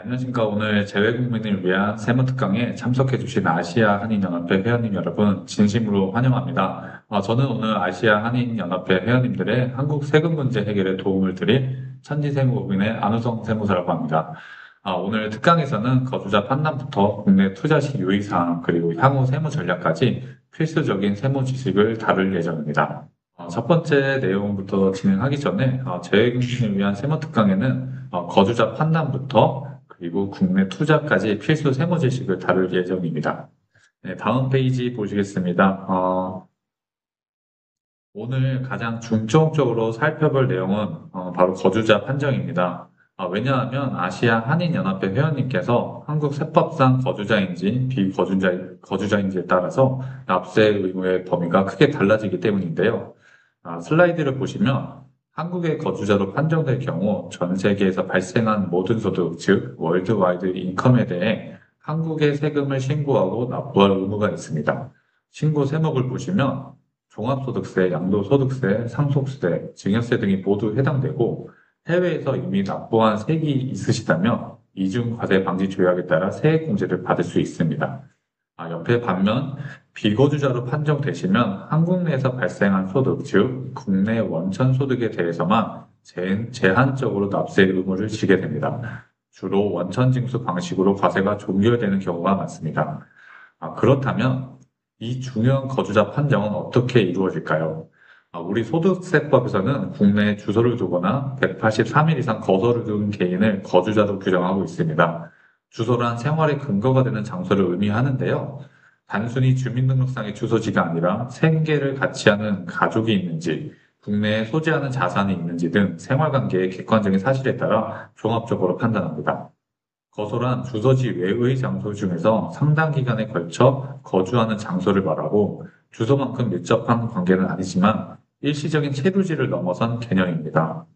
안녕하십니까. 오늘 재외국민을 위한 세무특강에 참석해주신 아시아 한인연합회 회원님 여러분, 진심으로 환영합니다. 저는 오늘 아시아 한인연합회 회원님들의 한국 세금 문제 해결에 도움을 드릴 천지세무법인의 안우성 세무사라고 합니다. 오늘 특강에서는 거주자 판단부터 국내 투자 시 유의사항, 그리고 향후 세무 전략까지 필수적인 세무 지식을 다룰 예정입니다. 첫 번째 내용부터 진행하기 전에 재외국민을 위한 세무특강에는 거주자 판단부터 그리고 국내 투자까지 필수 세무 지식을 다룰 예정입니다. 네, 다음 페이지 보시겠습니다. 오늘 가장 중점적으로 살펴볼 내용은 바로 거주자 판정입니다. 왜냐하면 아시아 한인연합회 회원님께서 한국 세법상 거주자인지 비거주자인지에 따라서 납세 의무의 범위가 크게 달라지기 때문인데요. 슬라이드를 보시면 한국의 거주자로 판정될 경우 전 세계에서 발생한 모든 소득, 즉 월드와이드 인컴에 대해 한국에 세금을 신고하고 납부할 의무가 있습니다. 신고 세목을 보시면 종합소득세, 양도소득세, 상속세, 증여세 등이 모두 해당되고 해외에서 이미 납부한 세액이 있으시다면 이중과세 방지 조약에 따라 세액공제를 받을 수 있습니다. 옆에 반면 비거주자로 판정되시면 한국 내에서 발생한 소득, 즉 국내 원천 소득에 대해서만 제한적으로 납세 의무를 지게 됩니다. 주로 원천 징수 방식으로 과세가 종결되는 경우가 많습니다. 그렇다면 이 중요한 거주자 판정은 어떻게 이루어질까요? 우리 소득세법에서는 국내에 주소를 두거나 183일 이상 거소를 둔 개인을 거주자로 규정하고 있습니다. 주소란 생활의 근거가 되는 장소를 의미하는데요. 단순히 주민등록상의 주소지가 아니라 생계를 같이 하는 가족이 있는지, 국내에 소지하는 자산이 있는지 등 생활관계의 객관적인 사실에 따라 종합적으로 판단합니다. 거소란 주소지 외의 장소 중에서 상당 기간에 걸쳐 거주하는 장소를 말하고 주소만큼 밀접한 관계는 아니지만 일시적인 체류지를 넘어선 개념입니다.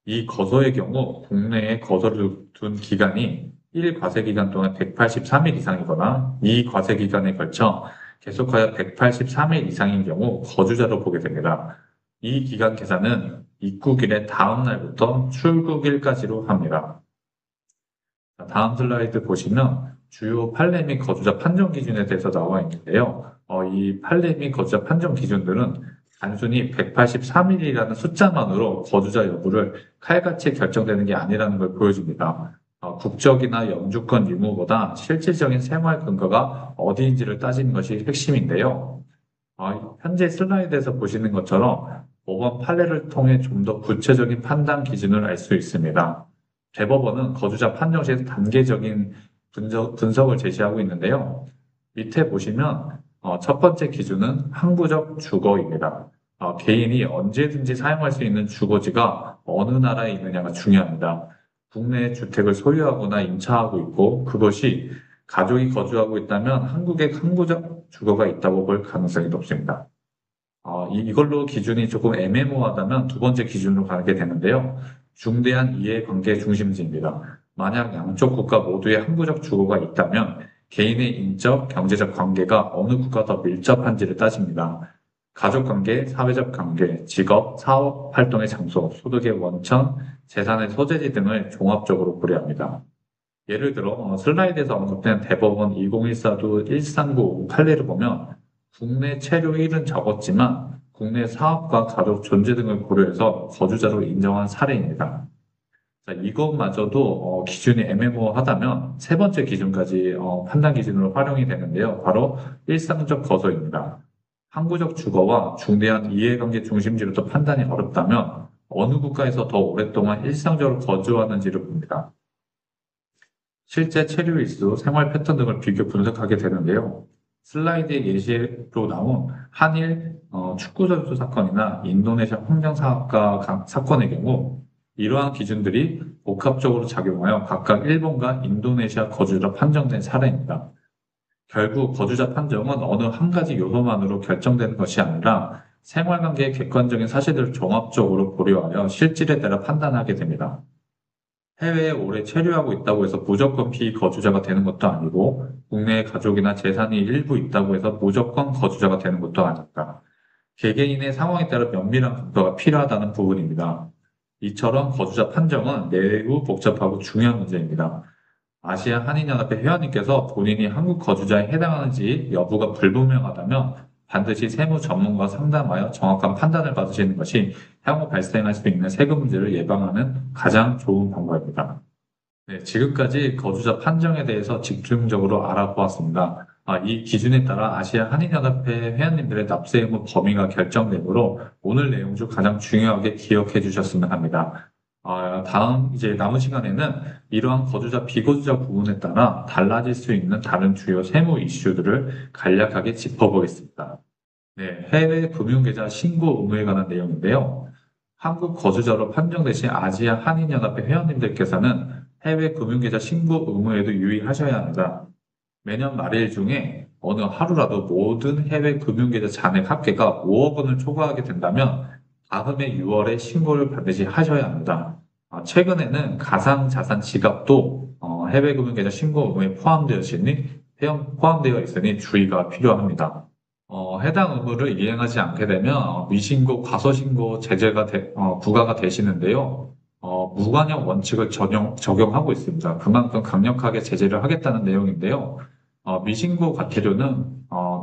이 거소의 경우 국내에 거소를 둔 기간이 1 과세기간 동안 183일 이상이거나 2 과세기간에 걸쳐 계속하여 183일 이상인 경우 거주자로 보게 됩니다. 이 기간 계산은 입국일의 다음 날부터 출국일까지로 합니다. 다음 슬라이드 보시면 주요 판례 및 거주자 판정 기준에 대해서 나와 있는데요. 이 판례 및 거주자 판정 기준들은 단순히 183일이라는 숫자만으로 거주자 여부를 칼같이 결정되는 게 아니라는 걸 보여줍니다. 국적이나 영주권 유무보다 실질적인 생활 근거가 어디인지를 따지는 것이 핵심인데요. 현재 슬라이드에서 보시는 것처럼 법원 판례를 통해 좀 더 구체적인 판단 기준을 알 수 있습니다. 대법원은 거주자 판정 시에 단계적인 분석을 제시하고 있는데요. 밑에 보시면 첫 번째 기준은 항구적 주거입니다. 개인이 언제든지 사용할 수 있는 주거지가 어느 나라에 있느냐가 중요합니다. 국내 주택을 소유하거나 임차하고 있고 그것이 가족이 거주하고 있다면 한국에 항구적 주거가 있다고 볼 가능성이 높습니다. 이걸로 기준이 조금 애매모호하다면 두 번째 기준으로 가게 되는데요. 중대한 이해관계 중심지입니다. 만약 양쪽 국가 모두의 항구적 주거가 있다면 개인의 인적, 경제적 관계가 어느 국가 더 밀접한지를 따집니다. 가족관계, 사회적 관계, 직업, 사업 활동의 장소, 소득의 원천, 재산의 소재지 등을 종합적으로 고려합니다. 예를 들어 슬라이드에서 언급된 대법원 2014도 1395 판례를 보면 국내 체류일은 적었지만 국내 사업과 가족 존재 등을 고려해서 거주자로 인정한 사례입니다. 자, 이것마저도 기준이 애매모호하다면 세 번째 기준까지 판단 기준으로 활용이 되는데요. 바로 일상적 거소입니다. 항구적 주거와 중대한 이해관계 중심지로도 판단이 어렵다면 어느 국가에서 더 오랫동안 일상적으로 거주하는지를 봅니다. 실제 체류 일수, 생활 패턴 등을 비교 분석하게 되는데요. 슬라이드의 예시로 나온 한일 축구 선수 사건이나 인도네시아 환경사업가 사건의 경우 이러한 기준들이 복합적으로 작용하여 각각 일본과 인도네시아 거주자로 판정된 사례입니다. 결국 거주자 판정은 어느 한 가지 요소만으로 결정되는 것이 아니라 생활관계의 객관적인 사실들을 종합적으로 고려하여 실질에 따라 판단하게 됩니다. 해외에 오래 체류하고 있다고 해서 무조건 비거주자가 되는 것도 아니고 국내에 가족이나 재산이 일부 있다고 해서 무조건 거주자가 되는 것도 아닙니다. 개개인의 상황에 따라 면밀한 검토가 필요하다는 부분입니다. 이처럼 거주자 판정은 매우 복잡하고 중요한 문제입니다. 아시아 한인연합회 회원님께서 본인이 한국 거주자에 해당하는지 여부가 불분명하다면 반드시 세무 전문가와 상담하여 정확한 판단을 받으시는 것이 향후 발생할 수 있는 세금 문제를 예방하는 가장 좋은 방법입니다. 네, 지금까지 거주자 판정에 대해서 집중적으로 알아보았습니다. 이 기준에 따라 아시아 한인연합회 회원님들의 납세 의무 범위가 결정되므로 오늘 내용 중 가장 중요하게 기억해 주셨으면 합니다. 다음 이제 남은 시간에는 이러한 거주자 비거주자 부분에 따라 달라질 수 있는 다른 주요 세무 이슈들을 간략하게 짚어보겠습니다. 네, 해외 금융계좌 신고 의무에 관한 내용인데요. 한국 거주자로 판정되신 아시아 한인연합회 회원님들께서는 해외 금융계좌 신고 의무에도 유의하셔야 합니다. 매년 말일 중에 어느 하루라도 모든 해외 금융계좌 잔액 합계가 5억 원을 초과하게 된다면 다음해 6월에 신고를 반드시 하셔야 합니다. 최근에는 가상자산 지갑도 해외 금융계좌 신고 의무에 포함되어 있으니 주의가 필요합니다. 해당 의무를 이행하지 않게 되면 미신고, 과소신고 제재가 부과가 되시는데요. 무관용 원칙을 적용하고 있습니다. 그만큼 강력하게 제재를 하겠다는 내용인데요. 미신고 과태료는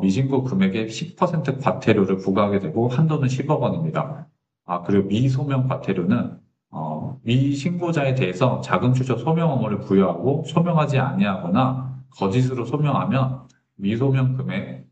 미신고 금액의 10% 과태료를 부과하게 되고 한도는 10억 원입니다. 그리고 미소명 과태료는 미신고자에 대해서 자금 출처 소명 의무를 부여하고 소명하지 아니하거나 거짓으로 소명하면 미소명 금액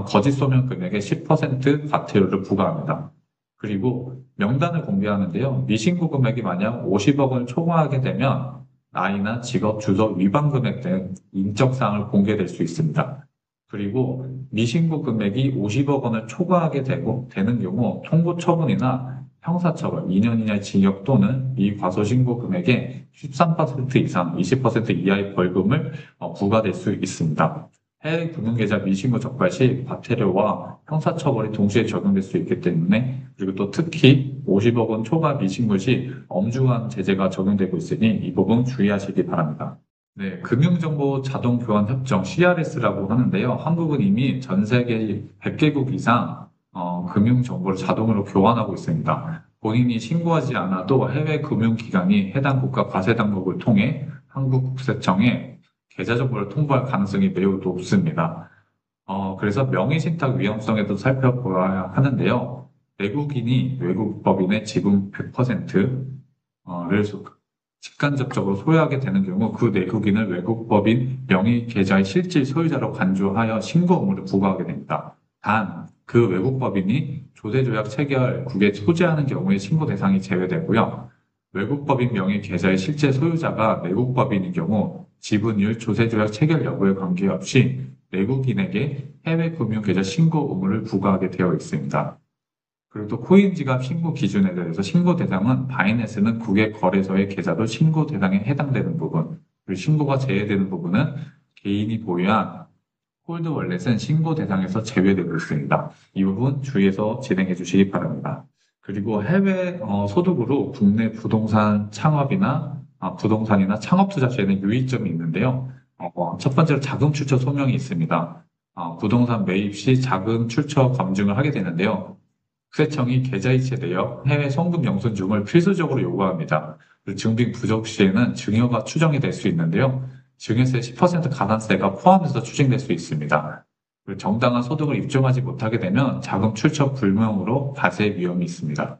거짓 소명 금액의 10% 과태료를 부과합니다. 그리고 명단을 공개하는데요. 미신고 금액이 만약 50억 원을 초과하게 되면 나이나 직업, 주소, 위반 금액 등 인적사항을 공개될 수 있습니다. 그리고 미신고 금액이 50억 원을 초과하게 되는 경우 통고 처분이나 형사처벌, 2년 이하의 징역 또는 미과소신고 금액의 13% 이상, 20% 이하의 벌금을 부과될 수 있습니다. 해외 금융계좌 미신고 적발 시 과태료와 형사처벌이 동시에 적용될 수 있기 때문에 그리고 또 특히 50억 원 초과 미신고 시 엄중한 제재가 적용되고 있으니 이 부분 주의하시기 바랍니다. 네, 금융정보 자동 교환 협정 CRS라고 하는데요. 한국은 이미 전 세계 100개국 이상 금융정보를 자동으로 교환하고 있습니다. 본인이 신고하지 않아도 해외 금융기관이 해당 국가 과세당국을 통해 한국국세청에 계좌 정보를 통보할 가능성이 매우 높습니다. 그래서 명의신탁 위험성에도 살펴보아야 하는데요. 내국인이 외국 법인의 지분 100%를 직간접적으로 소유하게 되는 경우 그 내국인을 외국 법인 명의 계좌의 실질 소유자로 간주하여 신고 의무를 부과하게 됩니다. 단, 그 외국 법인이 조세조약 체결국에 소재하는 경우에 신고 대상이 제외되고요. 외국 법인 명의 계좌의 실제 소유자가 내국 법인인 경우 지분율, 조세조약 체결 여부에 관계없이 내국인에게 해외 금융계좌 신고 의무를 부과하게 되어 있습니다. 그리고 또 코인지갑 신고 기준에 대해서 신고 대상은 바이낸스는 국외 거래소의 계좌도 신고 대상에 해당되는 부분, 그리고 신고가 제외되는 부분은 개인이 보유한 홀드 월렛은 신고 대상에서 제외되고 있습니다. 이 부분 주의해서 진행해 주시기 바랍니다. 그리고 해외 소득으로 국내 부동산 창업이나 부동산이나 창업 투자 시에는 유의점이 있는데요. 첫 번째로 자금 출처 소명이 있습니다. 부동산 매입 시 자금 출처 검증을 하게 되는데요. 국세청이 계좌이체 내역, 해외 송금 영수증을 필수적으로 요구합니다. 그리고 증빙 부족 시에는 증여가 추정이 될 수 있는데요. 증여세 10% 가산세가 포함해서 추징될 수 있습니다. 그리고 정당한 소득을 입증하지 못하게 되면 자금 출처 불명으로 과세 위험이 있습니다.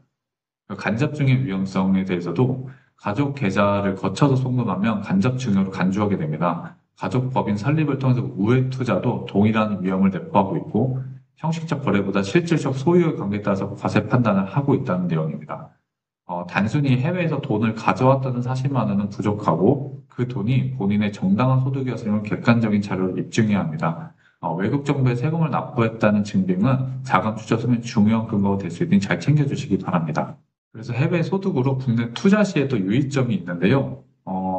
간접증여 위험성에 대해서도 가족 계좌를 거쳐서 송금하면 간접증여로 간주하게 됩니다. 가족법인 설립을 통해서 우회 투자도 동일한 위험을 내포하고 있고 형식적 거래보다 실질적 소유의 관계에 따라서 과세 판단을 하고 있다는 내용입니다. 단순히 해외에서 돈을 가져왔다는 사실만으로는 부족하고 그 돈이 본인의 정당한 소득이었음을 객관적인 자료를 입증해야 합니다. 외국 정부에 세금을 납부했다는 증빙은 자금 추적 서면 중요한 근거가 될 수 있으니 잘 챙겨주시기 바랍니다. 그래서 해외 소득으로 국내 투자 시에도 유의점이 있는데요.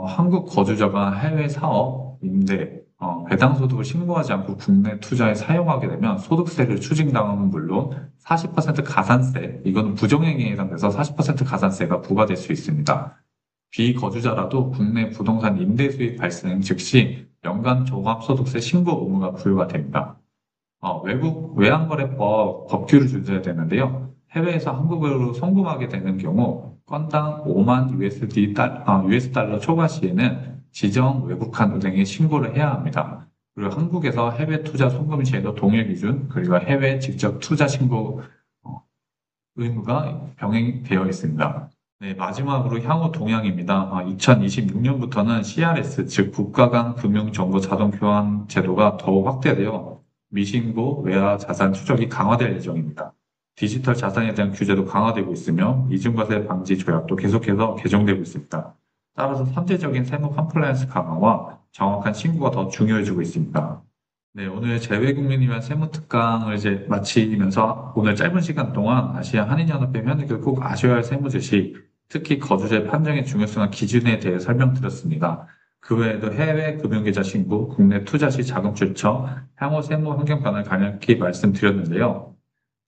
한국 거주자가 해외 사업, 임대, 배당 소득을 신고하지 않고 국내 투자에 사용하게 되면 소득세를 추징당하는 물론 40% 가산세, 이거는 부정행위에 해당돼서 40% 가산세가 부과될 수 있습니다. 비거주자라도 국내 부동산 임대 수입 발생 즉시 연간 종합소득세 신고 의무가 부여가 됩니다. 외국 외환거래법 법규를 준수해야 되는데요. 해외에서 한국으로 송금하게 되는 경우 건당 5만 US 달러 초과 시에는 지정 외국한 은행에 신고를 해야 합니다. 그리고 한국에서 해외 투자 송금 제도 동일 기준, 그리고 해외 직접 투자 신고 의무가 병행되어 있습니다. 네, 마지막으로 향후 동향입니다. 2026년부터는 CRS, 즉 국가 간 금융정보 자동 교환 제도가 더욱 확대되어 미신고 외화 자산 추적이 강화될 예정입니다. 디지털 자산에 대한 규제도 강화되고 있으며 이중과세 방지 조약도 계속해서 개정되고 있습니다. 따라서 선제적인 세무 컴플라이언스 강화와 정확한 신고가 더 중요해지고 있습니다. 네, 오늘 재외국민을 위한 세무 특강을 이제 마치면서 오늘 짧은 시간 동안 아시아 한인연합회 회원님들 꼭 아셔야 할 세무 지식, 특히 거주자 판정의 중요성과 기준에 대해 설명드렸습니다. 그 외에도 해외 금융계좌 신고, 국내 투자 시 자금 출처, 향후 세무 환경 변화를 간략히 말씀드렸는데요.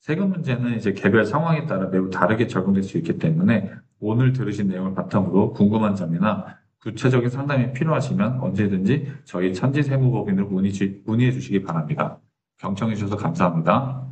세금 문제는 이제 개별 상황에 따라 매우 다르게 적용될 수 있기 때문에 오늘 들으신 내용을 바탕으로 궁금한 점이나 구체적인 상담이 필요하시면 언제든지 저희 천지세무법인으로 문의해 주시기 바랍니다. 경청해 주셔서 감사합니다.